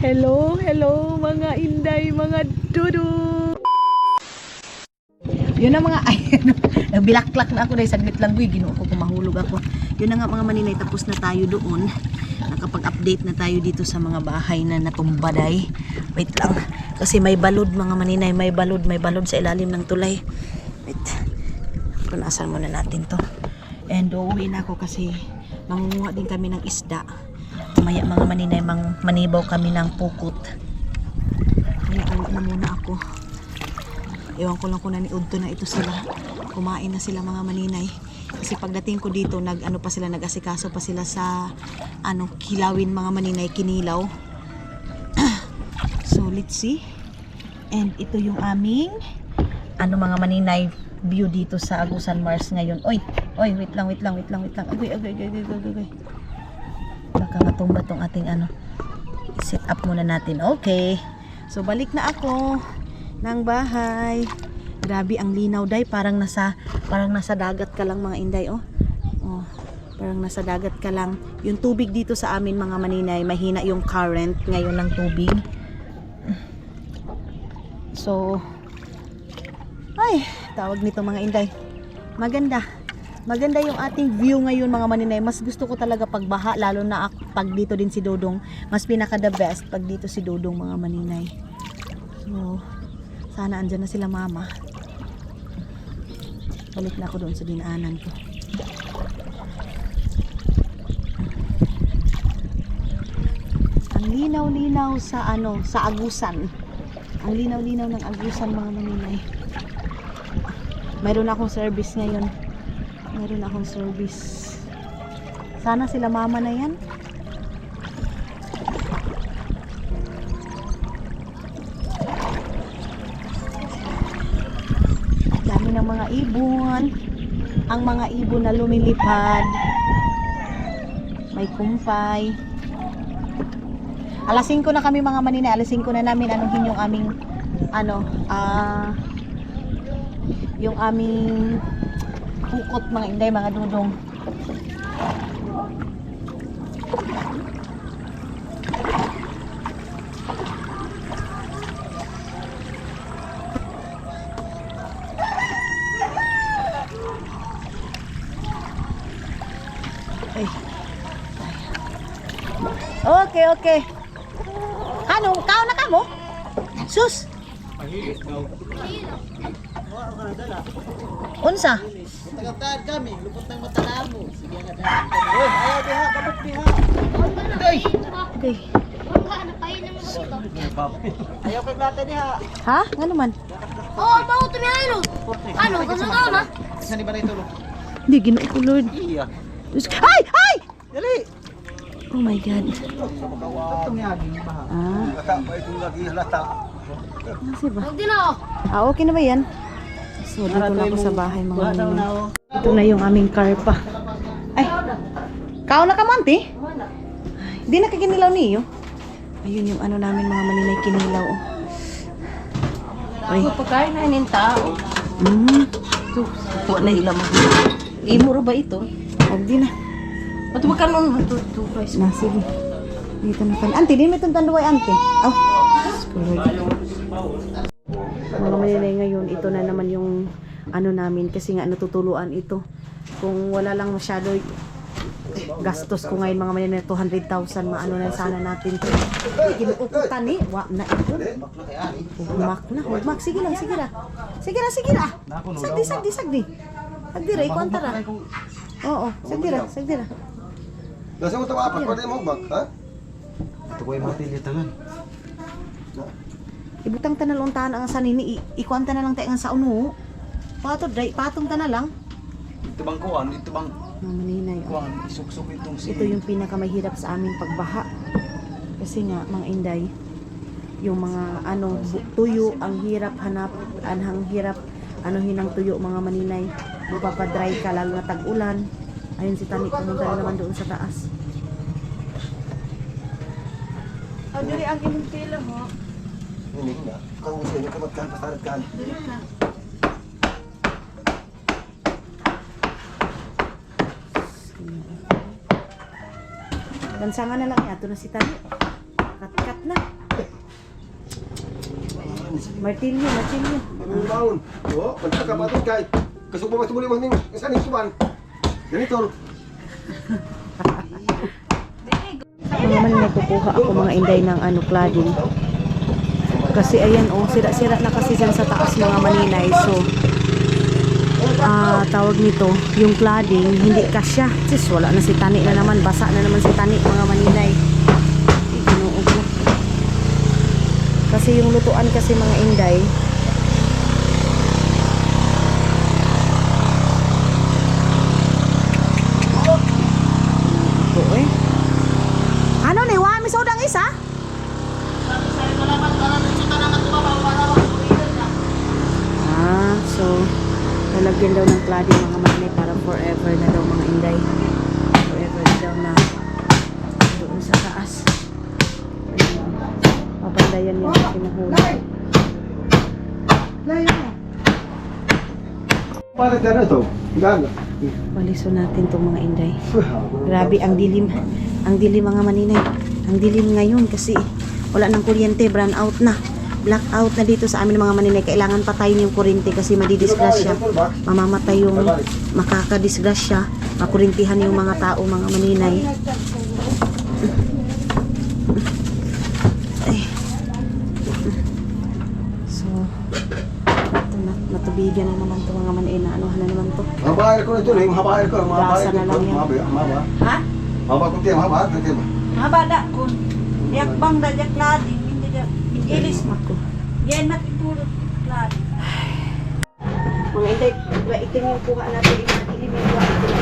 Hello, hello mga inday, mga dudu. Yun na mga, ay, nagbilaklak na ako dahil saglit lang guy, ginuo ko kumahulog ako. Yun na nga mga maninay, tapos na tayo doon. Nakapag-update na tayo dito sa mga bahay na natumbaday. Wait lang, kasi may balod mga maninay, may balod sa ilalim ng tulay. Wait, punasan muna natin to. And uuwi na ako kasi mangunguha din kami ng isda. Maya mga maninay, manibaw kami ng pukot. Kaya ano na muna ako. Ewan ko lang kung naniudto na ito sila. Kumain na sila mga maninay. Kasi pagdating ko dito, nag-asikaso pa sila sa kilawin mga maninay, kinilaw. So let's see. And ito yung aming mga maninay view dito sa Agusan Mars ngayon. Oy, wait lang. Agoy. Baka matumba tong ating set up muna natin. Okay. So balik na ako ng bahay. Grabe ang linaw day, parang nasa dagat ka lang mga inday. Oh, parang nasa dagat ka lang. Yung tubig dito sa amin mga maninay, mahina yung current ngayon ng tubig. So ay, tawag nito mga inday, maganda yung ating view ngayon mga maninay. Mas gusto ko talaga pagbaha, lalo na pag dito din si Dodong. Mas pinaka the best pag dito si Dodong mga maninay. So sana andyan na sila mama. Balik na ako doon sa dinaanan ko. Ang linaw-linaw sa Agusan. Ang linaw-linaw ng Agusan mga maninay. Mayroon akong service ngayon. Sana sila mama na yan. Dami ng mga ibon. Ang mga ibon na lumilipad. May kumpay. Alas 5 na kami mga maninay. Alas 5 na namin anuhin yung aming yung aming pukot mga inday, mga dudong. Okay. Kao na ka mo? Sus! Unsa? Tagaptaan kami, lupot ng mata na mo. Sige na dahil. Uy, ayaw diha, kabot diha. Okay. Ayaw kay plata diha. Ha? Nga naman? Oo, bago ito niya yun. Ano, ganun ka na? Isa ni ba na ito, Lord? Hindi, ginoo ko Lord. Iya. Ay! Dali! Oh my God. Itong yaging baha. Lata pa itong lagi halata. Kasi ba? Huwag din ako. Okay na ba yan? So, dito na ako sa bahay mga Buha daw na maninay. ako. Ito na yung aming karpa. Ay! Kao na ka mo, auntie? Hindi na kaginilaw niyo. Ayun yung namin mga maninay, kinilaw. Ay. Pagkain na yung tao. Huwag na ilam mo. Imuro ba ito? Huwag din na. Ba't wag ka nung price? Na, sige. Dito na pa. Auntie, di may tuntan duway, auntie. Oh. Mga maninay ngayon, ito na naman yung namin. Kasi nga natutuluan ito. Kung wala lang masyado gastos ko ngayon mga maninay, 200,000, maano na sana natin ito. Kinuukutan eh. Wag na ito. Hugmak. Sige lang. Sige na. Sagdi. Sagdi rin, kwanta ra. Oo, sagdi ra. Kasi mo tawapat, pwede mo bag, ha? Ito ko yung mga pilitangan. Ibutang ta na lang tahan ang sanini. Ikwanta na lang tayo ang sa uno. Patong ta na lang. Ito bang kuwan? Ito bang Mga maninay. kuwan? Isuksok itong Ito yung pinakamahirap sa amin pagbaha. Kasi nga, mga inday, yung mga tuyo, ang hirap anuhin ang tuyo mga maninay. Mapapadry ka, lalo na tag-ulan. Ayun si Tani, pumunta na naman doon sa taas. Dili ang inyong pila mo. Hindi na. Kung gusto nyo kamatkan, pasarat ka. Gansangan na lang yan. Ito na si Tani. Kat-kat na. Martilyo, martilyo. Ang bangon. Oo, magkakabatid kay. Kasubong mas muli mo ning isa ning suban. Ganito. Mga maninay, kukuha ako mga inday ng cladding. Kasi ayan sira-sira na kasi dyan sa taas mga maninay. So, tawag nito, yung cladding, hindi kasya. Sis, wala na si Tani na naman. Basa na naman si Tani mga maninay. Inuog na. Kasi yung lutuan kasi mga inday, ano ni wa mi sodang isa? So lalagyan daw ng cladding mga maninay para forever na daw mga inday. Forever na daw na doon sa taas. Papandayan niya kasi nahulog. Para dyan na to. Gana. Paliso natin itong mga inday. Grabe ang dilim. Ang dilim mga maninay. Ang dilim ngayon kasi wala nang kuryente, brown out na. Blackout na dito sa amin mga maninay. Kailangan patayin yung kuryente kasi madidisgrasya. Mamamatay yung makakadisgrasya. Makurintihan yung mga tao mga maninay. Ay. So, ito na. Natubigan na naman ito mga maninay. Anuhan na naman ito. Mabahay ko na ito. Mabahay ko. Gasa na lang yan. Maba. Ha? Maba ko tiyan. Maba. Mabada kun. Yak bang dajak lading hindi da ilis Ako. yan matutulog lading. Mga inday, itim yung kuha natin. Ilim yung kuha natin.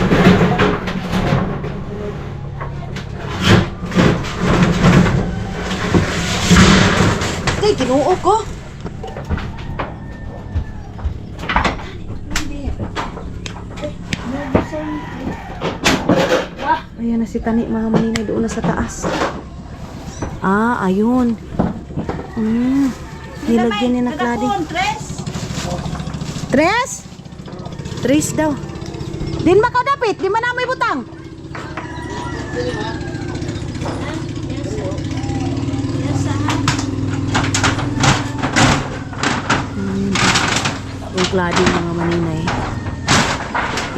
Ay, kinuo ko. Ayan na si Tani mga maninay doon na sa taas. Ayun. Nilagyan niya na cladding. Tres? Tres daw. Din ba ka dapit? Di man na may butang? Yung cladding mga maninay.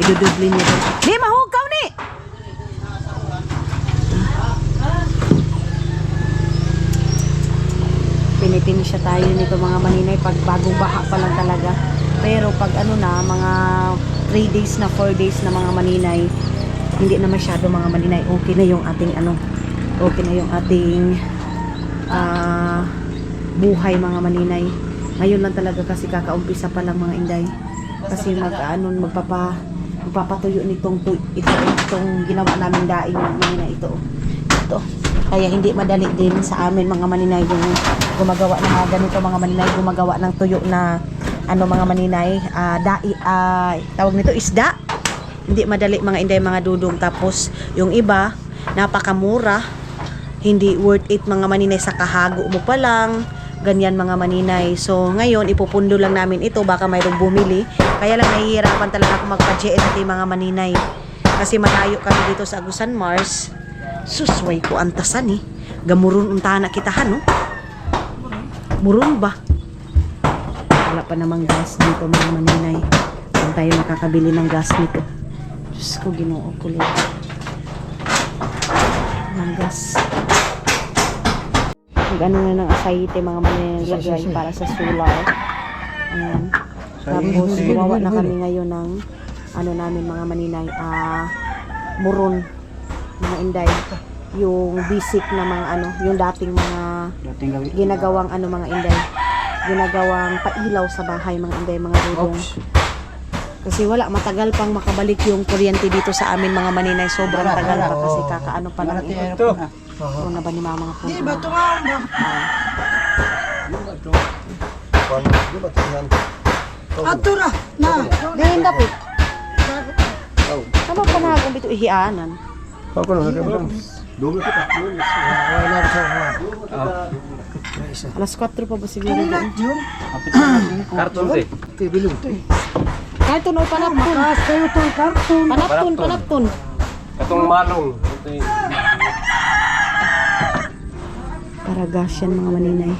Idudublin niya daw. Di mahugaw ni! Pinipinisya tayo nito mga maninay pag bagong baha pa lang talaga. Pero pag mga 3 days na 4 days na mga maninay, hindi na masyado mga maninay. Okay na yung ating okay na yung ating buhay mga maninay. Ngayon lang talaga kasi kakaumpisa pa lang mga inday. Kasi magpapatuyo nitong itong ginawa namin daing mga maninay ito. Kaya hindi madali din sa amin mga maninay yung gumagawa ng mga ganito mga maninay, gumagawa ng tuyo na mga maninay, tawag nito isda. Hindi madali mga inday mga dudong. Tapos yung iba napakamura, hindi worth it mga maninay, sa kahago mo pa lang ganyan mga maninay. So ngayon ipupundo lang namin ito, baka mayroong bumili. Kaya lang nahihirapan talaga ako magpa-GST mga maninay kasi malayo kami dito sa Agusan Mars. Susway ko antasan gamurun untahan na kitahan no. Murun ba? Wala pa namang gas dito mga maninay. Saan tayo makakabili ng gas nito? Diyos ko, Ginoo ko ulit ng gas. Mag-ano na ng asayite mga maninay lagay para sa solar. Ayan. Tapos gumawa na kami ngayon ng namin mga maninay, muron mga inday, yung basic na mga yung dating mga ginagawang mga inday, ginagawang pailaw sa bahay mga inday mga dudong. Kasi matagal pang makabalik yung kuryente dito sa amin mga maninay, sobrang tagal pa kasi kakaano pa lang ito. Na ba ni mama nga po? Di ba ito nga ba? Atura na. Dihin dapit. Ano pa na kung bito ihianan? Ako na nagkaroon. Doble kita. Alas 4 pa ba siguro doon? Karton te. Karton o panapton? Panapton. Katong malong. Paragas yan mga maninay.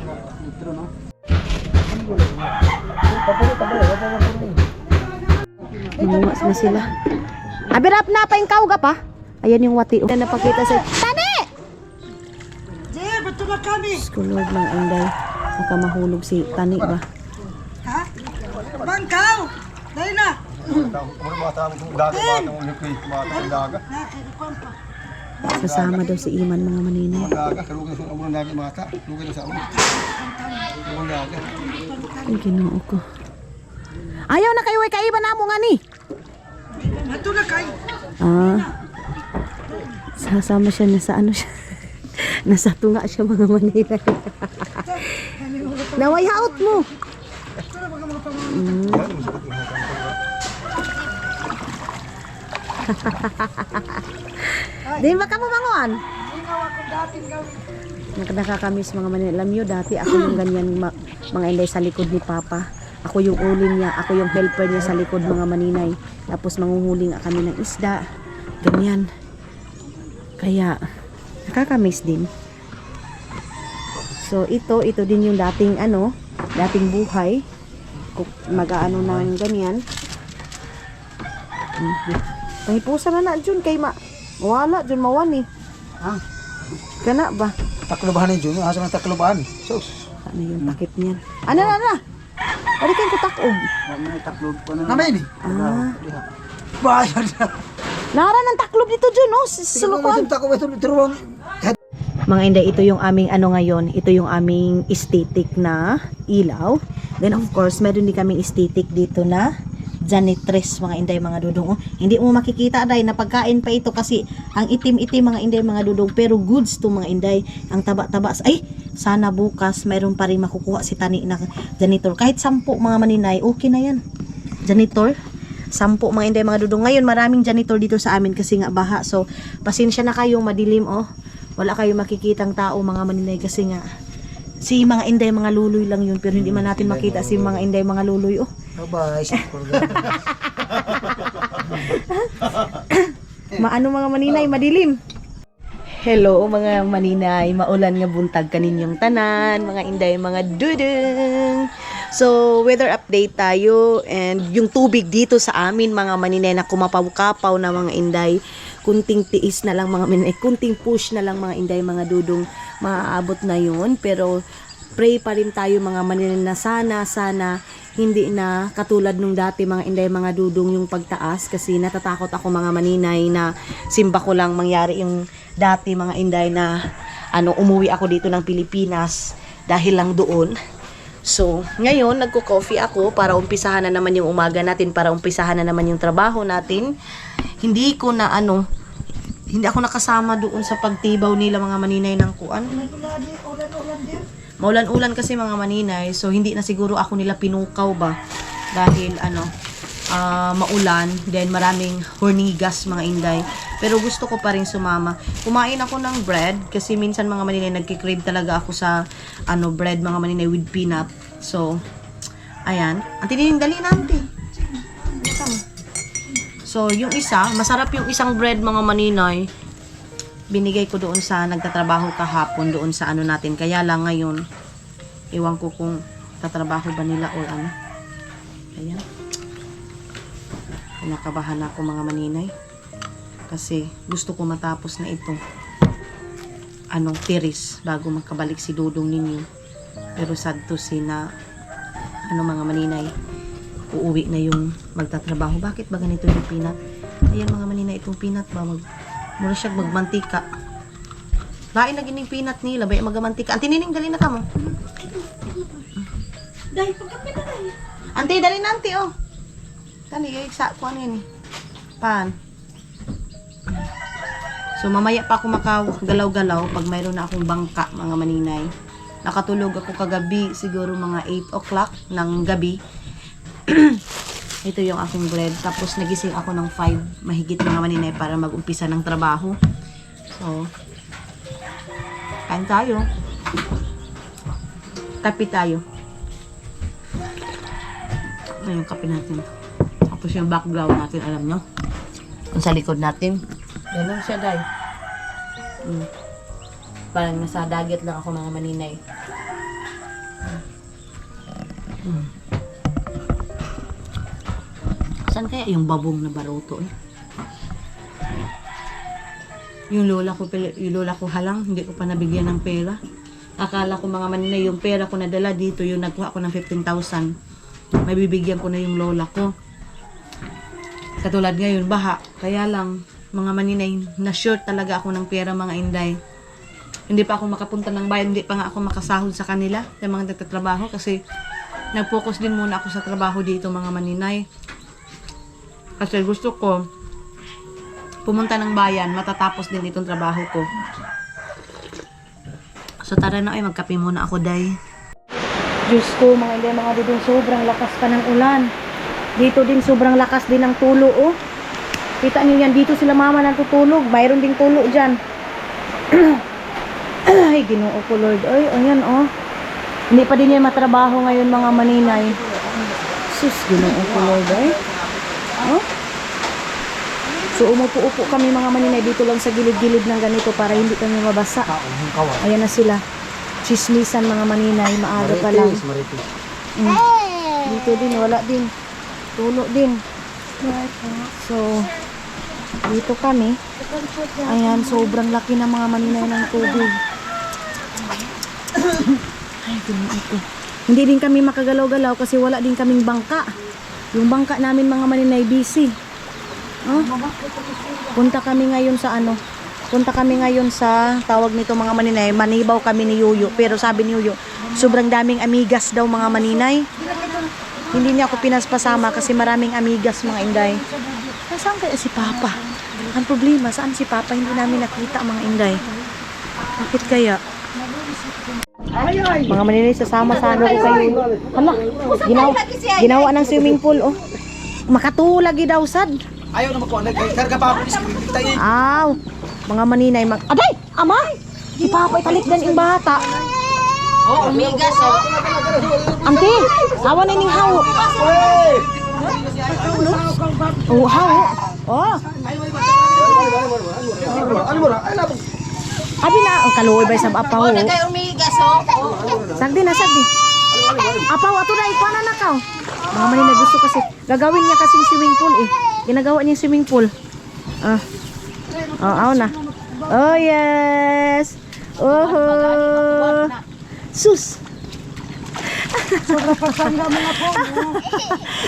Mangungas na sila. Abirap na pa yung kauga pa. Ayan yung wati. Ayan napakita sa... Tani! Jay, ba't na kami? Skulog ng Inday. Baka mahulog si Tani ba? Ha? Bangkaw! Dahil na! Sasama daw si Iman mga maninay. Ang ginoo ko. Ayaw na kayo ay kaiba na mo nga ni. Ito na kayo. Sasama siya na sa ano siya. Nasa tunga siya mga maninay. Naway out mo. Di ba ka mo bangon? Nakakamiss mga maninay. Alam nyo, dati ako yung ganyan mga Inday sa likod ni Papa. Ako yung ulin niya, ako yung helper niya sa likod mga maninay. Tapos manguhuli nga kami ng isda. Ganyan. Kaya, nakakamiss din. So, ito din yung dating dating buhay. Mag-aano ng ganyan. Pahipusa na dyan kay wala dyan mawani. Kana ba? Taklobahan ni Jun, asa man taklobahan. Sus. Ano yung takip niyan? Ano na? Pwede kayong kutakog. Namin ni. Bayad na. Nara ng taklob dito dyan, no? Sulukuan. Mga Inday, ito yung aming ngayon. Ito yung aming aesthetic na ilaw. Then of course, meron din kaming aesthetic dito na janitress mga Inday mga dudong. Oh, hindi mo makikita dahil na pagkain pa ito kasi ang itim-itim mga Inday mga dudong, pero goods to mga Inday. Ang taba-taba. Ay, sana bukas mayroon pa rin makukuha si Tani na janitor. Kahit 10 mga maninay, okay na yan. Janitor. 10 mga Inday mga dudong. Ngayon maraming janitor dito sa amin kasi nga baha. So, pasensya na kayo, madilim oh. Wala kayo makikitang tao mga maninay kasi nga si mga Inday mga luloy lang yun, pero hindi man natin makita si mga Inday mga luloy oh. Bye-bye. Maano mga maninay, madilim. Hello mga maninay, maulan nga buntag kaninyong tanan, mga Inday, mga dudeng. So, weather update tayo and yung tubig dito sa amin mga maninay na kumapaw-kapaw na mga Inday. Kunting tiis na lang mga maninay, kunting push na lang mga Inday, mga dudong, maaabot na yun. Pero pray pa rin tayo mga maninay na sana hindi na katulad nung dati mga Inday, mga dudong yung pagtaas, kasi natatakot ako mga maninay na simba ko lang mangyari yung dati mga Inday na umuwi ako dito ng Pilipinas dahil lang doon. So, ngayon nagko-coffee ako para umpisahan na naman yung umaga natin, para umpisahan na naman yung trabaho natin. Hindi ako nakasama doon sa pagtibaw nila mga maninay ng kuan. Maulan-ulan kasi mga maninay, so hindi na siguro ako nila pinukaw ba dahil maulan, then maraming hornigas mga Inday. Pero gusto ko pa rin sumama. Kumain ako ng bread kasi minsan mga maninay nagki-crave talaga ako sa bread mga maninay with peanut. So ayan, antin dali nanti. So yung isa, masarap yung isang bread mga maninay. Binigay ko doon sa nagtatrabaho kahapon doon sa natin. Kaya lang ngayon, iwan ko kung tatrabaho ba nila or ano. Ayan. Kinakabahan ako mga maninay. Kasi gusto ko matapos na itong tiris bago makabalik si Dudong ninyo. Pero sad to say na mga maninay, uuwi na yung magtatrabaho. Bakit ba ganito yung peanut? Ayan mga maninay, itong peanut ba mura siya magmantika. Lain na gining peanut nila, bay magamantika. Anti nining dali na ka mo. Dahil pagkapit na tayo. Anti dali na anti oh. Kani sa kuan ni. Pan. So mamaya pa ako makagalaw-galaw pag mayroon na akong bangka mga maninay. Nakatulog ako kagabi siguro mga 8 o'clock ng gabi. Ito yung aking bread. Tapos nagising ako ng 5 mahigit mga maninay para mag-umpisa ng trabaho. So, kain tayo. Kape tayo. Ano yung kape natin? Tapos yung background natin, alam nyo? Yung sa likod natin. Ganun siya, day. Parang nasa dagat lang ako mga maninay. Saan kaya yung babong na baroto eh? Yung lola ko halang, hindi ko pa nabigyan ng pera. Akala ko mga maninay, yung pera ko nadala dito, yung nagkuha ko ng 15,000. May bibigyan ko na yung lola ko. Katulad ngayon, baha. Kaya lang, mga maninay, na-short talaga ako ng pera mga inday. Hindi pa ako makapunta ng bayan, hindi pa nga ako makasahod sa kanila, sa mga nagtatrabaho, kasi nag-focus din muna ako sa trabaho dito mga maninay. Kasi gusto ko pumunta ng bayan, matatapos din itong trabaho ko. So tara na ay, magkape muna ako, day. Diyos ko, mga inday, mga dudong, sobrang lakas pa ng ulan. Dito din sobrang lakas din ng tulo, oh. Kita niyo yan, dito sila mama natutulog. Mayroon ding tulo dyan. Ay, Ginoo ko, Lord. Ay, ayan, oh. Hindi pa din yan matrabaho ngayon, mga maninay. Sus, Ginoo ko, Lord, ay. Oh? So, umupo-upo kami, mga maninay, dito lang sa gilid-gilid ng ganito para hindi kami mabasa. Ayan na sila. Chismisan, mga maninay. Maaga pa lang. Dito din, wala din. Tulo din. So, dito kami. Ayan, sobrang laki ng mga maninay ng tubig. Ay, ganun ito. Hindi din kami makagalaw-galaw kasi wala din kaming bangka. Yung bangka namin, mga maninay, busy. Oh? Punta kami ngayon sa tawag nito, mga maninay, manibaw kami ni Yuyo. Pero sabi ni Yuyo, sobrang daming amigas daw, mga maninay. Hindi niya ako pinaspasama kasi maraming amigas, mga inday. Nasaan kaya si Papa? Ang problema, saan si Papa? Hindi namin nakita, mga inday. Bakit kaya? Mga maninay, sasama sana ko kayo. Hala, ginawa ng swimming pool, oh. Makatulagi daw, sad. Ayaw na makuha. Karga pa ako. Iskritay. Aw, mga maninay, Aday! Ama! Si Papa italit din yung bata. Oh, umigas oh. Ante, awan na ning hawo. Oh, hawo. Oh. Abi na, ang kaluoy ba sa apaw? Oh, nagay umigas oh. Sagdi na, sagdi. Apaw, ato na, ikuha na nakaw. Mga maninay, gusto kasi, gagawin niya kasing swimming pool eh. Ginagawa niya yung swimming pool. Oh, na. Oh, yes. Oh. Sus.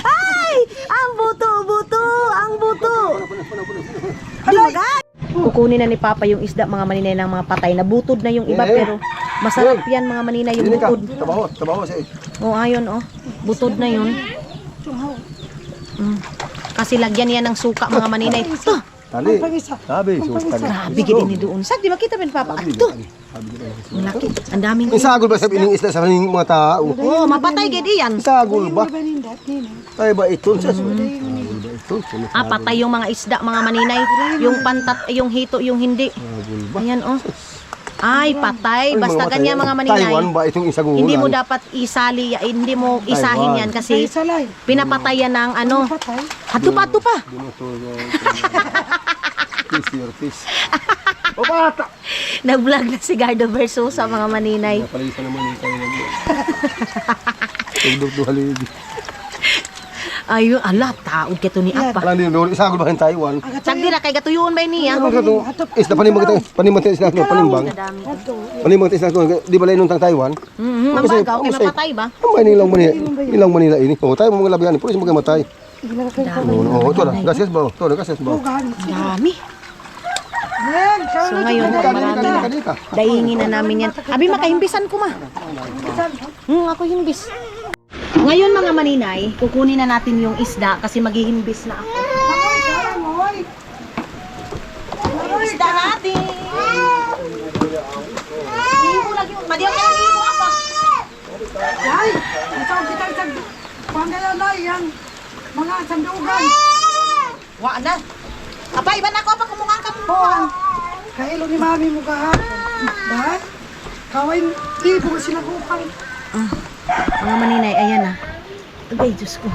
Ay! Ang buto. Di magay. Kukunin na ni Papa yung isda, mga maninay, ng mga patay. Nabutod na yung iba, pero masarap yan, mga maninay, yung butod. Tabaho siya. Oh, ayun, oh. Butod na yun. Kasi lagyan niya ng suka, mga maninay. Ito. Tali. Sabi, susta na. Grabe gid ni doon. Sag, di makita ben Papa. Ito. Ang laki. Ang daming. Isagol ba sa ining isla sa kaning mga tao? Oh, mapatay gid iyan. Isagol ba? Ay ba ito sa Patay yung mga isda, mga maninay. Yung pantat, yung hito, yung hindi. Ayan, oh. Ay, patay. Basta ganyan, mga maninay. Taiwan ba itong isagulan? Hindi mo dapat isali, hindi mo isahin yan kasi pinapatay yan ng ano. Hato pa. Fish. O bata! Nag-vlog na si Gardo Verso sa mga maninay. Napalisa naman yung kayo naman. Tugdog to haligi. Ayun, ala, taod ka to ni Apa. Alam din, isagol ba yung Taiwan? Sagdi ra kay gatuyon ba niya? Ano ka to? Isla panimang isla ko, panimbang. Panimang isla ko, di ba lain nung Taiwan? Mabagaw, kay mapatay ba? Ang ba nilang Manila ini? O tayo mga labihan, pwede mo matay. Oo, ito na. Gases ba? Ito na, gases ba? Dami. So ngayon, marami na. Dahingin na namin yan. Abi, makahimbisan ko ma. Ako himbis. Ngayon, mga maninay, kukunin na natin yung isda kasi maghihimbis na ako. Isda natin. Hibo lagi. Madiyaw ka lang hibo apa. Ay, ito kita pangalan na yang mga sandugan. Wa na. Apa, iba na ako pa kumungan ka mo. Kailo ni mami mo kahapon. Dahil, kawin, di po sila kupang. Mga maninay, ayan na. Agay, Diyos ko.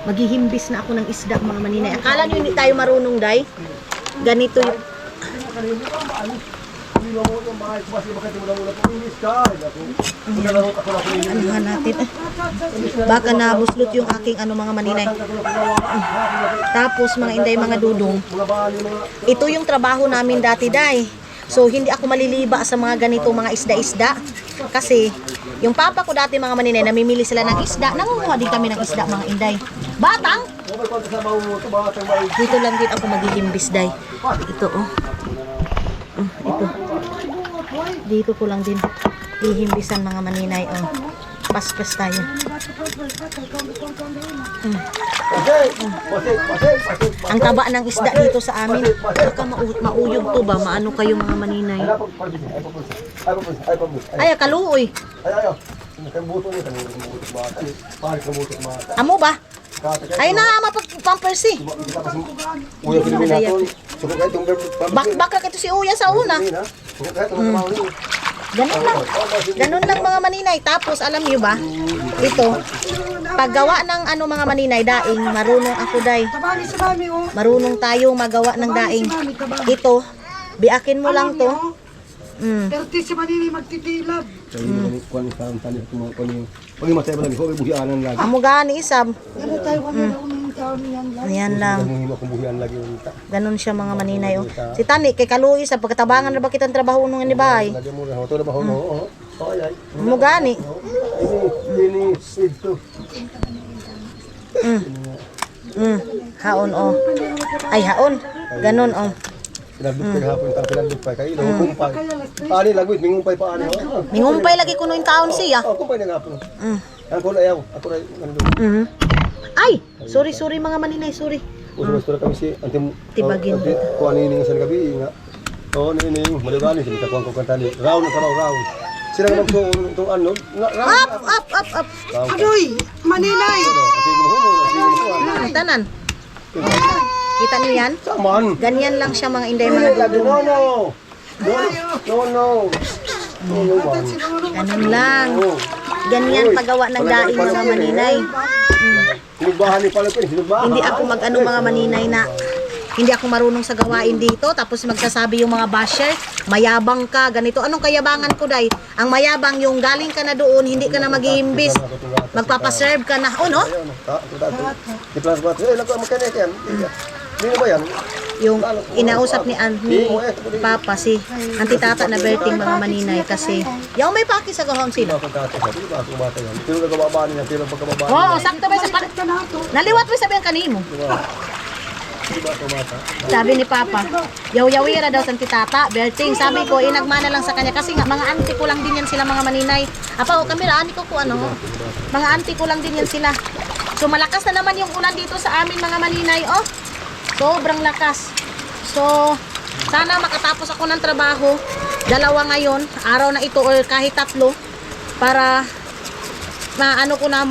Maghihimbis na ako ng isda, mga maninay. Akala nyo hindi tayo marunong, day? Ganito yung... Anuhan natin. Baka nabuslot yung aking mga maninay. Tapos mga inday, mga dudong. Ito yung trabaho namin dati, day. So hindi ako maliliba sa mga ganito mga isda-isda. Kasi yung papa ko dati mga maninay, namimili sila ng isda. Nangunguha din kami ng isda mga inday. Batang! Dito lang din ako maghihimbis, day. Ito oh. Ito. Dito ko lang din hihimbisan mga maninay. Oh. Paspas tayo. Ang taba ng isda dito sa amin. Baka mauyog to ba? Maano kayo mga maninay? Ay, kaluoy. Amo ba? Ay na, mapag-pampers eh. Baka kito si Uya sa una. Ganun lang. Ganun lang mga maninay. Tapos alam niyo ba? Ito, paggawa ng mga maninay, daing, marunong ako, day. Tabali si mami, oh. Marunong tayo magawa ng daing. Ito, biakin mo lang to. Pero si manini magtitilab. Amo gani isab. Ano tayo kami na uming taon niyan lang. Ayan lang. Ganun siya mga maninay. Oh. Si Tani, kay Kaluoy sa pagkatabangan na ba kitang trabaho nung ni bahay? Amo gani. Haon oh. Ay haon. Ganun oh. Pinagdut pa hapon ta pinagdut pa kay kumpay. Paani lagwit mingumpay paani. Mingumpay lagi kuno yung taon siya. Oh, kumpay na hapon. Ako na ayaw, ako na nandun. Ay, sorry mga maninay, sorry. Usap kami si antim Tibagin. Ko ani ning sa gabi nga. Oh, ning malugani si takuan ko kantali. Round ka round. Sila naman to ano? Up. Adoy, maninay. Tanan. Kita niyo yan? Saman. Ganyan lang siya mga inday mga dudong. No. Ganun lang. Ganyan paggawa ng daing mga maninay. Sinugbahan ni pala ko, sinugbahan. Hindi ako mag-ano mga maninay na hindi ako marunong sa gawain dito. Tapos magsasabi yung mga basher, mayabang ka, ganito. Anong kayabangan ko, day? Ang mayabang yung galing ka na doon, hindi ka na mag-iimbis. Magpapaserve ka na. Oh, no? Di plus buat. Eh, lakukan mekanik yan. Hindi ba yan? Yung inausap ni Papa si Auntie Tata na Berting mga maninay kasi yaw may paki sa gahong sila. Oo, sakto ba sa naliwat ba sabihan kanimo? Sabi ni Papa, yaw-yawi ra daw sa Auntie Tata, Berting. Sabi ko, nagmana lang sa kanya kasi nga mga auntie ko lang din yan sila mga maninay. Apa, o kamera, ani ko ano. Mga auntie ko lang din yan sila. So malakas na naman yung ulan dito sa amin mga maninay, oh. Sobrang lakas. So, sana makatapos ako ng trabaho. 2 ngayon, araw na ito or kahit 3 para maano ko na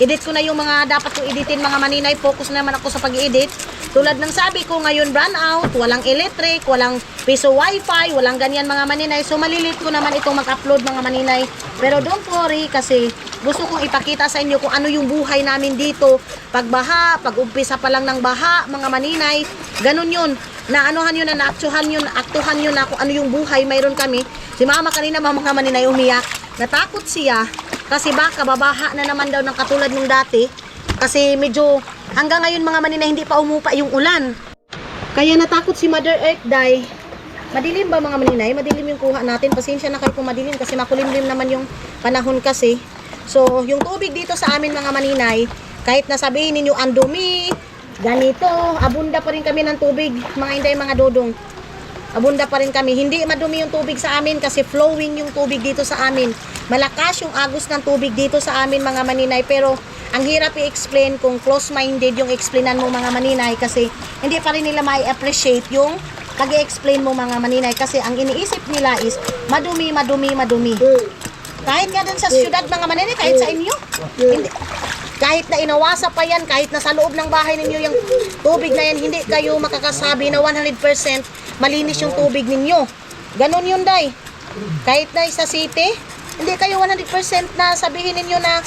edit ko na yung mga dapat ko editin mga maninay. Focus naman ako sa pag-edit. Tulad ng sabi ko ngayon brown out, walang electric, walang piso wifi, walang ganyan mga maninay. So malilit ko naman itong mag-upload mga maninay. Pero don't worry kasi gusto kong ipakita sa inyo kung ano yung buhay namin dito. Pagbaha, pag-umpisa pa lang ng baha, mga maninay, ganun yun. Naanuhan yun na naaktuhan yun na kung ano yung buhay mayroon kami. Si mama kanina mga maninay umiyak. Natakot siya kasi baka babaha na naman daw ng katulad ng dati. Kasi medyo hanggang ngayon mga maninay hindi pa umupa yung ulan. Kaya natakot si Mother Earth, day. Madilim ba mga maninay? Madilim yung kuha natin. Pasensya na kayo kung madilim kasi makulimlim naman yung panahon kasi. So, yung tubig dito sa amin mga maninay, kahit nasabihin ninyo ang dumi, ganito, abunda pa rin kami ng tubig, mga inday, mga dodong. Abunda pa rin kami. Hindi madumi yung tubig sa amin kasi flowing yung tubig dito sa amin. Malakas yung agos ng tubig dito sa amin mga maninay. Pero, ang hirap i-explain kung close-minded yung explainan mo mga maninay kasi hindi pa rin nila mai-appreciate yung pag-i-explain mo mga maninay kasi ang iniisip nila is madumi. Kahit nga dun sa syudad mga maninay, kahit sa inyo. Hindi, kahit na inawasa pa yan, kahit na sa loob ng bahay ninyo yung tubig na yan, hindi kayo makakasabi na 100% malinis yung tubig ninyo. Ganon yun, day. Kahit na sa city, hindi kayo 100% na sabihin ninyo na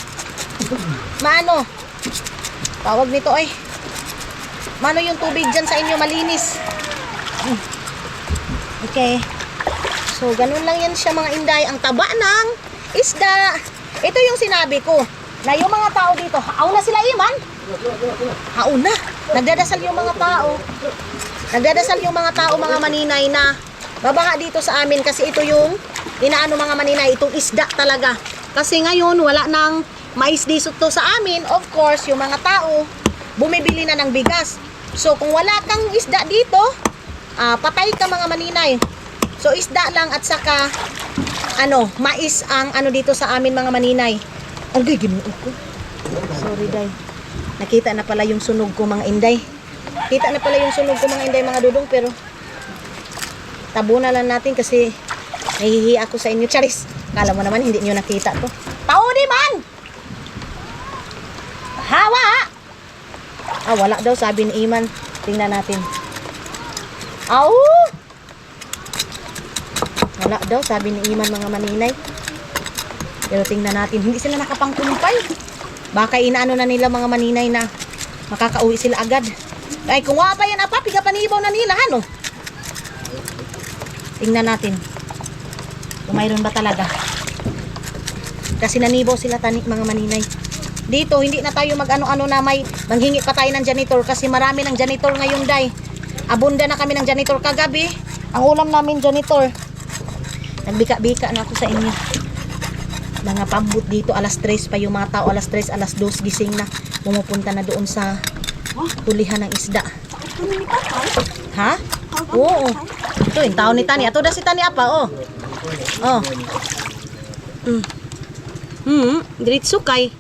maano, tawag nito ay maano yung tubig dyan sa inyo malinis. Okay. So, ganun lang yan siya mga inday. Ang taba ng isda. Ito yung sinabi ko. Na yung mga tao dito, hauna sila iman. Hauna. Nagdadasal yung mga tao. Nagdadasal yung mga tao, mga maninay na babaha dito sa amin kasi ito yung inaano mga maninay, itong isda talaga. Kasi ngayon, wala nang mais dito sa amin. Of course, yung mga tao, bumibili na ng bigas. So, kung wala kang isda dito, patay ka mga maninay. So, isda lang at saka, mais ang dito sa amin mga maninay. Ang giginuo ko. Sorry, day. Nakita na pala yung sunog ko mga inday. Kita na pala yung sunog ko mga inday mga dudong, pero tabunan lang natin kasi nahihiya ako sa inyo. Charis, kala mo naman hindi nyo nakita to. Tao di man! Hawa! Wala daw sabi ni Iman. Tingnan natin. Aw! Wala daw sabi ni Iman mga maninay. Pero tingnan natin. Hindi sila nakapangkumpay. Baka inaano na nila mga maninay na makakauwi sila agad. Ay, kung wala pa yan, piga panibaw na nila, ano? Tingnan natin. Kung mayroon ba talaga. Kasi nanibaw sila mga maninay. Dito, hindi na tayo mag-ano-ano na may manghingi pa tayo ng janitor kasi marami ng janitor ngayong day. Abunda na kami ng janitor kagabi. Ang ulam namin, janitor. Nagbika-bika na ako sa inyo. Mga pambut dito, alas 3 pa yung mga tao, alas 3, alas 2, gising na. Pumupunta na doon sa tulihan ng isda. Ha? Oo. Ito, yung tao ni Tani. Ato na si Tani apa, oh. Oh. Diretso kay.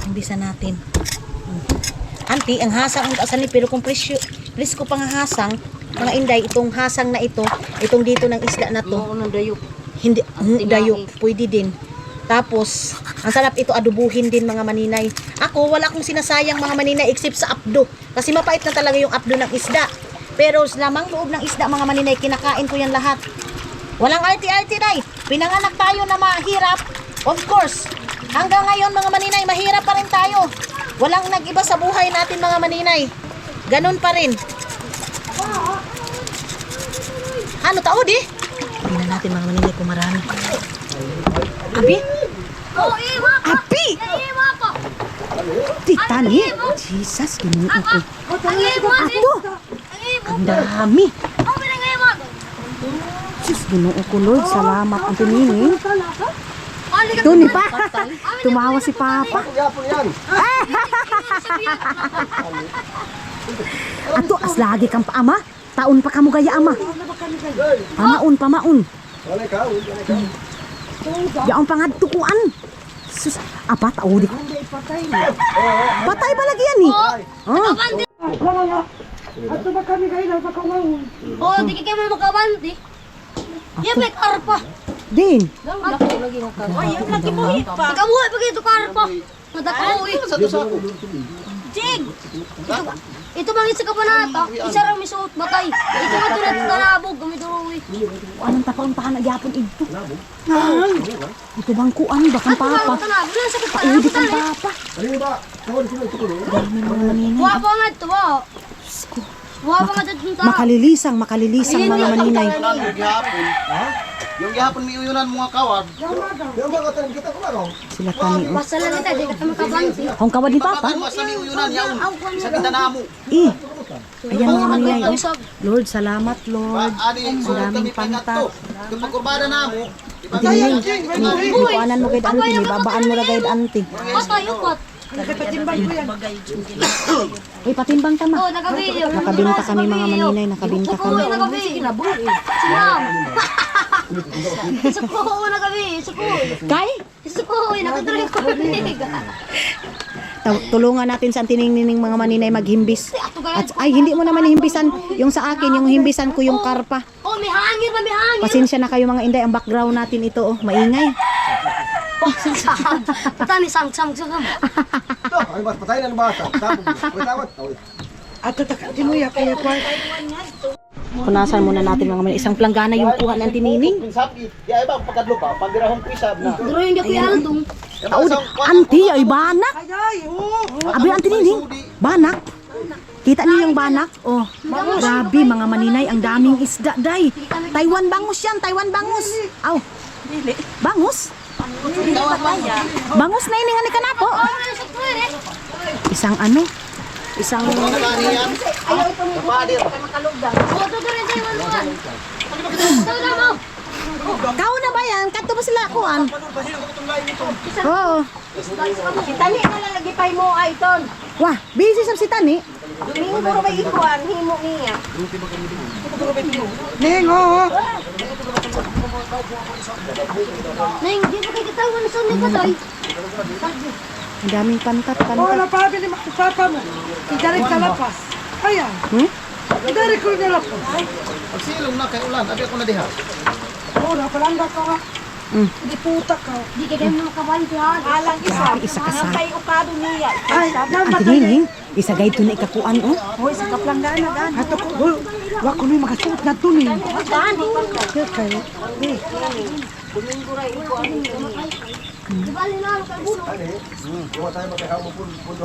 Umbisa natin. Auntie, ang hasang ang tasan ni pero kung presko pang hasang, mga inday, itong hasang na ito, itong dito ng isda na to. Hindi, dayok, pwede din. Tapos, ang sarap ito adubuhin din mga maninay. Ako, wala akong sinasayang mga maninay except sa apdo. Kasi mapait na talaga yung apdo ng isda. Pero lamang loob ng isda mga maninay, kinakain ko yan lahat. Walang arti-arti day. Pinanganak tayo na mahirap. Of course, hanggang ngayon mga maninay, mahirap pa rin tayo. Walang nag-iba sa buhay natin mga maninay. Ganon pa rin. Ano tao di? Tingnan natin mga maninay kung marami. Abi? Abi! Tita ni? Jesus, ginuo ko. Ato! Ang dami. Jesus, ginuo ko Lord. Salamat ang tininin. Ito ni pa. Tumawa si Papa. Ato, as lagi kang paama. Taon pa kamo gaya ama. Pamaon. Yaong pangadtukuan. Sus, apa tao di ko. Patay ba lagi yan ni? Ato ba kami kayo na pakawawon? Oh, di ka kayo makabanti. Yan may karpa. Din. Nagkibuhi pa. Nagkabuhi pa kayo ito karpa. Nagkabuhi. Jig! Ito bang isa ka pa nata? Isa raw misuot batay. Ito nga tulad ng talabog. Gumiduroy. Anong tapaon-tahan na gyapon ito? Ito bang kuan ba kang Papa? Paudi kang Papa. Dami mga maninay. Buha pa nga ito. Buha pa nga ito. Makalilisang mga maninay. Yung gihapon may uyunan mga kawad. Sila Tani. Basta lang ito. Di ka makabanti. Kung kawad ni Papa? Pakan mas may uyunan yaon. Sa kintanamo. Ayan mga maninay. Lord, salamat Lord. Ani, Ang daming pantat. Yung pagkurbada namo, Dining, ikuanan mo kay auntie, ni babaan mo ra kay auntie. Basta yukot. Uy, patimbang tama. Oh, nakabiyo. Nakabinta kami mga maninay, nakabinta kami. Nakabiyo. Sinam. Suko na kami. Suko. Kay, Suko. Nakatuloy ko. tulungan natin sa tining-nining mga maninay maghimbis. At ay, hindi mo naman himbisan yung sa akin, yung himbisan ko yung karpa. Oh, may hangin. May hangin. Pasensya na kayo mga inday, ang background natin ito, oh, maingay. Patani sang. Ay, mas patay na ng bata. Tawad. Ato taka tinuya kaya kwart. Punasan muna natin mga maninay. Isang planggana yung kuha ng tinining. sabi, di ay ba pagkadlo pa, pagirahong pisab na. Duro yung gakuya aldong. Taod, anti ay banak. Ay, oo. Abi anti nining. Banak. Kita niyo yung banak? Oh, grabe mga maninay, ang daming isda, day. Taiwan bangus yan, Taiwan bangus. Aw, bangus? Bangus na ini nga ni kanato. Isang ano? Isang... Kau na ba yan? Kanto ba sila kuan? Oo. Si Tani na lang lagi pay mo ay ton. Wah, busy sa si Tani. Himo mo ra may ikuan, himo niya. Ning, oo. Nang di ko kay katawan sa ni patay. Ang daming pantat, Oo, pantat. napabili mo sa papa mo. Idarig ka lapas. Ayan. Hmm? Idarig ko na lapas. Pagsilong na kay ulan, abi ako na diha. Oo, napalangga ka ka. Hindi puta ka. Di kay mo kabantihan. Alang Isa ka sa... kay ukado niya. Ay, dapat Ate Nining, isa gayud to na ikakuan, oh. Hoy, sa kaplanggaan na gan. Hato ko, wa ko may makasuot na to ni. Kaya kayo. Di ba na kay bulo.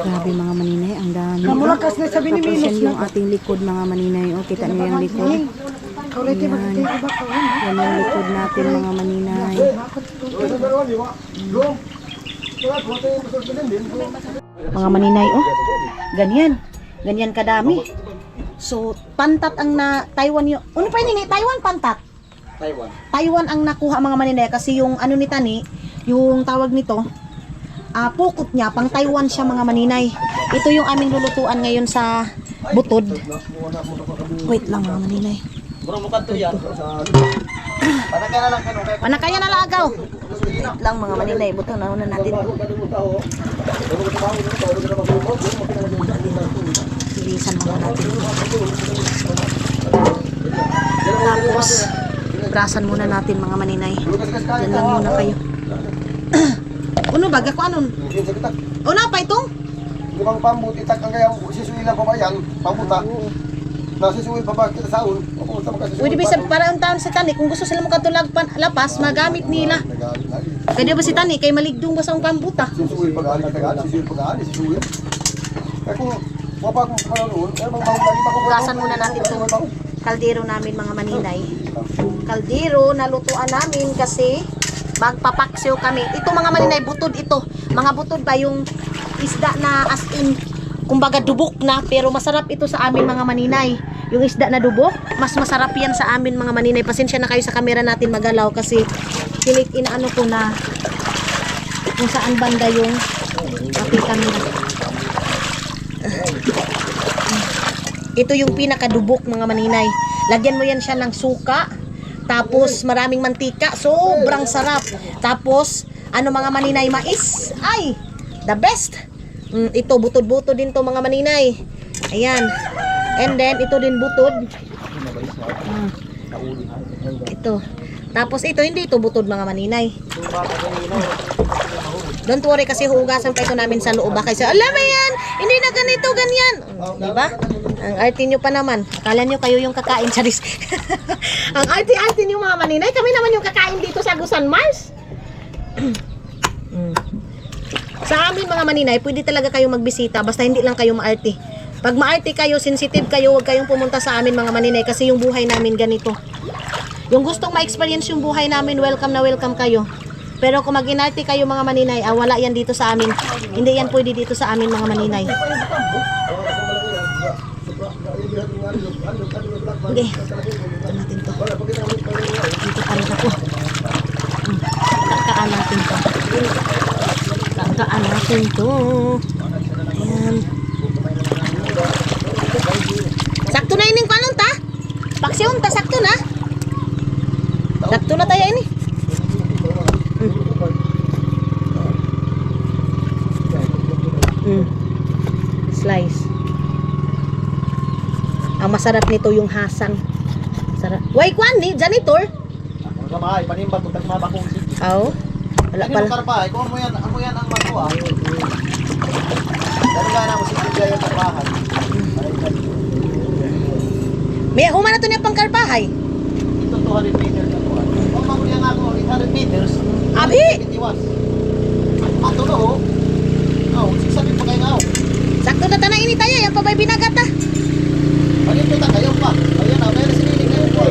Grabe mga maninay, ang dami. Kamulakas na sabi ni Tapos yan Minos yung ating likod mga maninay, oh. Kita niyo yung likod. Kaulit yung magkakita ba ka? Yan yung likod natin mga maninay. Mga maninay, oh. Ganyan. Ganyan kadami. So, pantat ang na Taiwan yung... Ano pa yun, Taiwan pantat? Taiwan. Taiwan ang nakuha mga maninay kasi yung ano ni Tani, yung tawag nito, pukot niya, pang Taiwan siya mga maninay. Ito yung aming lulutuan ngayon sa butod. Wait lang mga maninay. Bro, mukan to yan. Panagay na lang kanu kay Panakaya na lagaw. Wait lang mga maninay, buto na una natin to. Bilisan mga natin. Tapos, brasan muna natin mga maninay. Yan lang muna kayo. Uno baga ko anon? Una pa itong? Ibang pambut itak ang kaya sisuila pa ba yan? Pambuta. Nasisuil pa ba kita saon? Papunta mo kasi. Pwede ba sa para ang taon si Tani kung gusto sila makatulag lapas, magamit nila. Pwede ba si Tani kay maligdong ba sa pambuta? Sisuil pa gali tagal, sisuil pa gali, sisuil. Kaya kung wapa kung panonoon, eh bang bang lagi pa ko. Brasan muna natin itong kaldero namin mga maninay. Kaldero na lutuan namin kasi magpapaksiw kami. Ito mga maninay, butod ito. Mga butod ba yung isda na as in, kumbaga dubok na, pero masarap ito sa amin mga maninay. Yung isda na dubok, mas masarap yan sa amin mga maninay. Pasensya na kayo sa camera natin magalaw kasi inaano ko na kung saan banda yung ating camera. Ito yung pinakadubok mga maninay. Lagyan mo yan siya ng suka. Tapos maraming mantika. Sobrang sarap. Tapos ano mga maninay, mais. Ay, the best. Ito butod-butod din to mga maninay. Ayan. And then ito din butod. Ito. Tapos ito hindi ito butod mga maninay. Don't worry kasi hugasan pa ito namin sa loob. Kasi alam mo yan, hindi na ganito, ganyan. Diba? Ang arte nyo pa naman. Akala nyo kayo yung kakain, charis. Ang arte-arte nyo mga maninay. Kami naman yung kakain dito sa Agusan Mars. Sa amin mga maninay, pwede talaga kayong magbisita. Basta hindi lang kayo maarte. Pag maarte kayo, sensitive kayo, huwag kayong pumunta sa amin mga maninay. Kasi yung buhay namin ganito. Yung gustong ma-experience yung buhay namin, welcome na welcome kayo. Pero kung mag-inarte kayo mga maninay, wala yan dito sa amin. Hindi yan pwede dito sa amin mga maninay. Okay, ito natin to. Dito pa rin ako. Kakaan natin to. Kakaan natin to. Ayan. Sakto na ining panon ta? Paksyon ta, sakto na. Sakto na tayo ini. Slice. Ang masarap nito yung hasang. Sarap. Why kwan ni janitor? Ang kamay, panimba to tagma bakong si. Oh. Wala pala. Karpa, amo yan ang makuha. Dali ka na mo si Jay ang karpahan. May huma na to niya pangkarpahay. Ito 200 meters na to. Kung makuha nga ako 800 meters. Abi! Itiwas. Ato na ho. Aw, sabi pa kayo ngaw. Sakto na tanay ini tayo, yan pa ba'y binagat ah. Pagin kita kayo pa. Ayan na, meron siniling kayo po.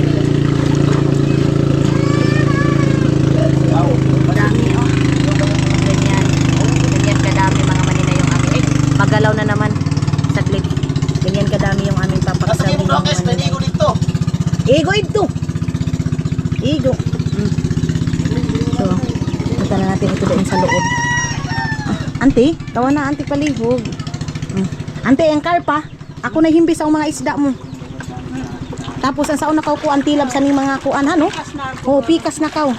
Dami oh. Ganyan. Ganyan kadami mga manina yung amin. Magalaw na naman. Saglit. Ganyan kadami yung aming Nasa papakasawin yung blokes, may ligo dito. Igo ito. Igo. So, punta na natin ito doon sa loob. Auntie, tawa na auntie palihog. Auntie, ang karpa. Ako na himbis ang mga isda mo. Tapos ang saon na kau kuan tilab sa ning mga kuan ano? Oh, pikas na kau.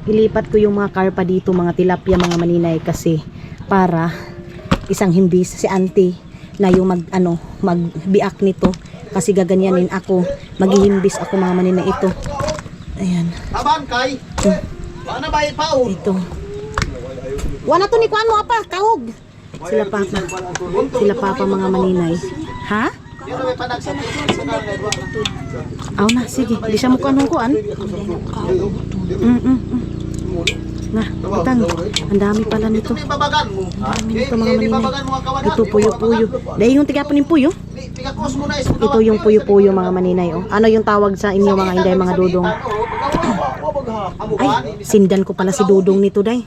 Ilipat ko yung mga karpa dito, mga tilapia, mga maninay kasi para isang himbis si auntie na yung magbiak nito kasi gaganyanin ako, maghihimbis ako mga maninay ito. Ayan. Taban kay. Bana bayad pa o. Ito. Wala to ni kuan mo apa, kahog. Sila papa. Sila papa mga maninay. Ha? Yun na may padag sa nanay. Aw na, sige. Di siya mo kuan hong kuan. Nah, utang. Ang dami pala nito. Ito may babagan mo. Ang dami nito mga maninay. Babagan mo ang kawan. Ito puyo-puyo. Dahil yung tigapon ng puyo. Pigakos mo na is. Ito yung puyo-puyo mga maninay. Oh. Ano yung tawag sa inyo mga inday mga dudong? Ay, sindan ko pala si dudong nito day.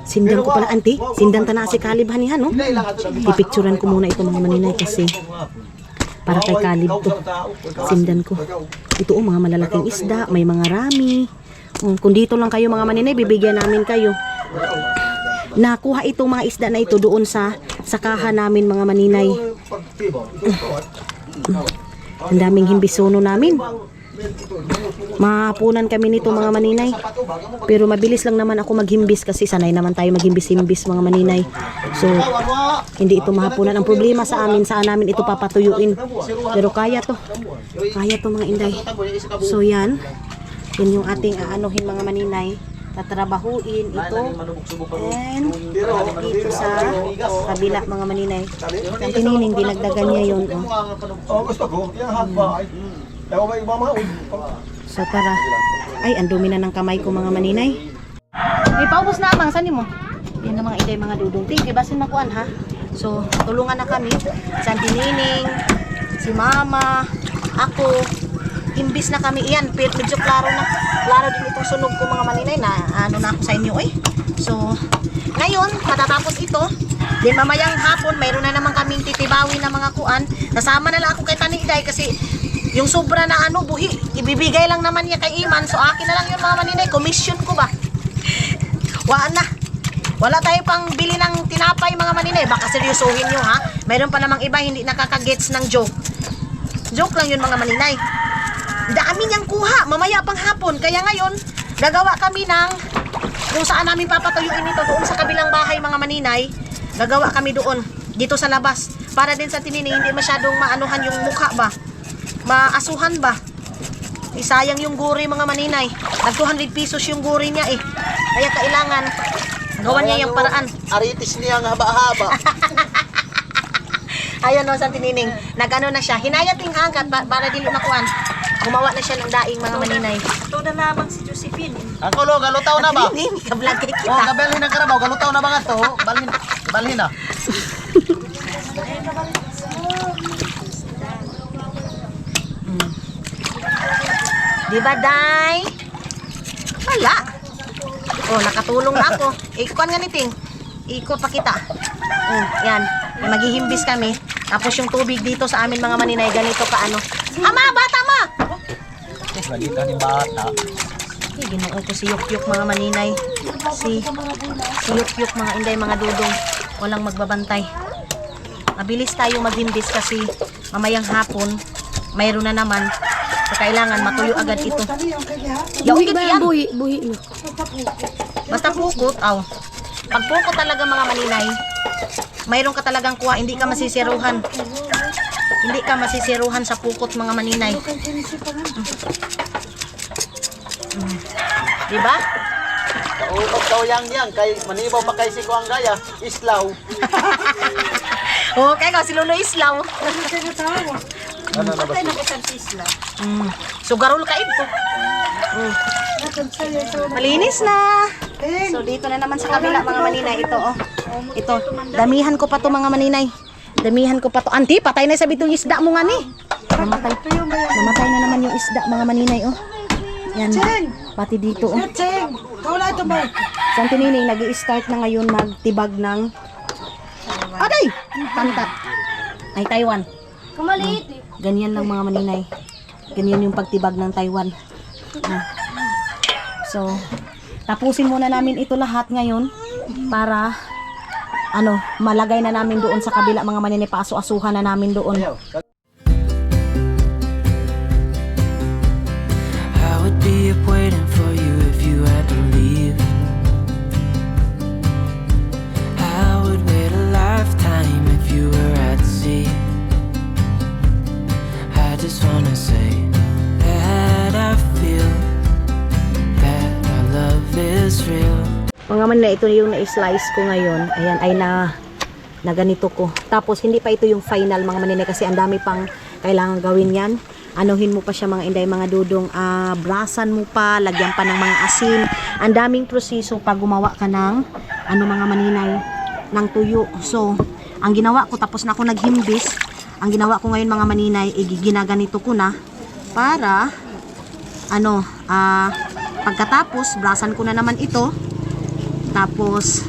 Sindan ko pala auntie. Sindan ta na si Kalib hanihan no. Ipicturean ko muna ito mga maninay kasi para kay Kalib to. Sindan ko. Ito oh, mga malalaking isda, may mga rami. Kung dito lang kayo mga maninay, bibigyan namin kayo. Nakuha itong mga isda na ito doon sa sakahan namin mga maninay. Ang daming himbisono namin. Mahapunan kami nito mga maninay. Pero mabilis lang naman ako maghimbis kasi sanay naman tayo maghimbis-himbis mga maninay. So, hindi ito mahapunan. Ang problema sa amin, saan namin ito papatuyuin. Pero kaya to. Kaya to mga inday. So yan. Yan yung ating aanuhin mga maninay. Tatrabahuin ito. And dito sa kabila mga maninay. Ang tinining, dinagdagan niya yun. Oh. gusto ko. Yan haba. Ewan ba yung mama? So tara. Ay, ang dumi na ng kamay ko mga maninay. Ay, paubos na abang. Saan mo? Yan ang mga iday mga dudong. Ting, basin makuan ha. So, tulungan na kami. Sa tinining, si mama, ako. Imbis na kami iyan. Medyo klaro na. Klaro din itong sunog ko mga maninay na ano na ako sa inyo eh. So, ngayon, matatapos ito. Then mamayang hapon, mayroon na naman kaming titibawi na mga kuan. Nasama na lang ako kay Tani Iday kasi yung sobra na buhi, ibibigay lang naman niya kay Iman. So akin na lang yun mga maninay, commission ko ba? Wala tayo pang bili ng tinapay mga maninay. Baka seryosohin nyo ha. Mayroon pa namang iba hindi nakakagets ng joke. Joke lang yun mga maninay. Dami niyang kuha, mamaya pang hapon. Kaya ngayon, gagawa kami ng kung saan namin papatuyuin ito doon sa kabilang bahay mga maninay. Gagawa kami doon, dito sa labas. Para din sa tinining, hindi masyadong maanuhan yung mukha ba. Maasuhan ba? Isayang yung guri mga maninay. Nag 200 pesos yung guri niya eh. Kaya kailangan gawan niya yung paraan. Aritis niya ang haba-haba. Ayun o, sa tinining. Nag-ano na siya. Hinayat yung hangkat para dili makuan. Gumawa na siya ng daing mga maninay. Ito na lamang si Josephine. Ako lo, galutaw na ba? Tinining, kablog kay Oh, kita. gabalhin ang karabaw, galutaw na ba nga to? Balhin na. Diba, Day? Wala. Oh, nakatulong na ako. Ikuan nga niting. Ikot pa kita. Yan. Maghihimbis kami. Tapos yung tubig dito sa amin mga maninay, ganito ka ano. Ama, bata ma! Balita ni bata. Ginoo ko si Yukyuk mga maninay. Si Yukyuk mga inday, mga dudong. Walang magbabantay. Mabilis tayo maghimbis kasi mamayang hapon, mayroon na naman. So, kailangan matuyo agad ito. Buhi ba yan? Buhi. Basta pukot, pag pukot talaga mga maninay, mayroon ka talagang kuha, hindi ka masisiruhan. Hindi ka masisiruhan sa pukot mga maninay. Diba? Kaupag daw yang kay manibaw pa kay si Kuang Gaya, islaw. Okay, kasi Lolo Islaw. Patay na isang isla. So, garol ka ito. Malinis na. So, dito na naman sa kabila, mga maninay. Ito, oh. Ito. Damihan ko pa to mga maninay. Damihan ko pa to. Auntie, patay na sabi itong isda mo nga ni. Namatay na naman yung isda, mga maninay, oh. Yan. Pati dito, oh. Cheng, wala ito ba? Si Auntie Nining, nag-i-start na ngayon magtibag ng... Aday! Pantat. Ay, Taiwan. Kamaliit eh. Ganyan lang mga maninay. Ganyan yung pagtibag ng Taiwan. So, tapusin muna namin ito lahat ngayon para malagay na namin doon sa kabila mga maninay, paaso-asuhan na namin doon. I would be up waiting for you if you had to leave. I would wait a lifetime if you were at sea. I just wanna say that I feel that our love is real. Mga maninay, ito yung na-slice ko ngayon. Ayan, ay na ganito ko. Tapos, hindi pa ito yung final mga maninay kasi ang dami pang kailangan gawin yan. Anuhin mo pa siya mga inday, mga dudong, brasan mo pa, lagyan pa ng mga asin. Ang daming proseso pag gumawa ka ng, mga maninay, ng tuyo. So, ang ginawa ko, tapos na ako naghimbis, ang ginawa ko ngayon mga maninay, ginaganito ko na, para, pagkatapos, brasan ko na naman ito, tapos,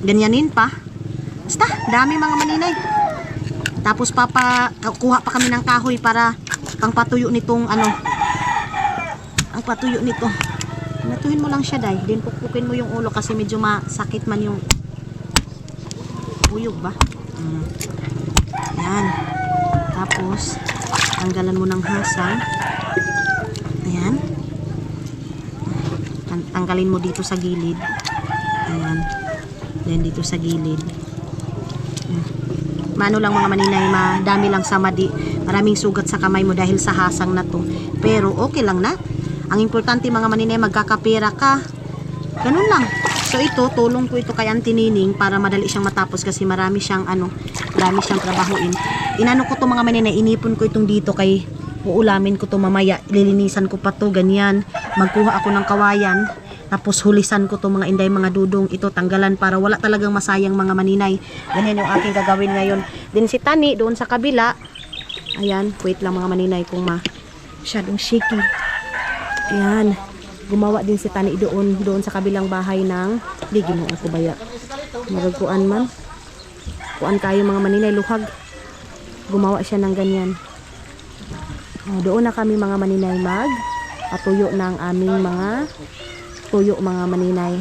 ganyanin pa. Basta, dami mga maninay. Tapos kuha pa kami ng kahoy para pangpatuyo nitong ang patuyo nito. Natuhin mo lang siya, day. Then pukpukin mo yung ulo kasi medyo masakit man yung uyog ba? Ayan. Tapos tanggalan mo ng hasang. Ayan. Tanggalin mo dito sa gilid. Ayan. Then dito sa gilid. Maano lang mga maninay, madami lang sa madi. Maraming sugat sa kamay mo dahil sa hasang na to. Pero okay lang na. Ang importante mga maninay, magkakapira ka. Ganun lang. So ito, tulong ko ito kay Auntie Nining para madali siyang matapos kasi marami siyang trabahuin. Inano ko to mga maninay, inipon ko itong dito kay uulamin ko to mamaya. Lilinisan ko pa to, ganyan. Magkuha ako ng kawayan. Tapos hulisan ko to mga inday, mga dudong, ito tanggalan para wala talagang masayang mga maninay. Ganyan yung aking gagawin ngayon. Din si Tani doon sa kabila. Ayan, wait lang mga maninay kung masyadong shaky. Ayan, gumawa din si Tani doon sa kabilang bahay ng digin mo ako baya. Maragkuan man. Kuan kayo mga maninay, luhag. Gumawa siya ng ganyan. Doon na kami mga maninay patuyo ng aming mga tuyo mga maninay.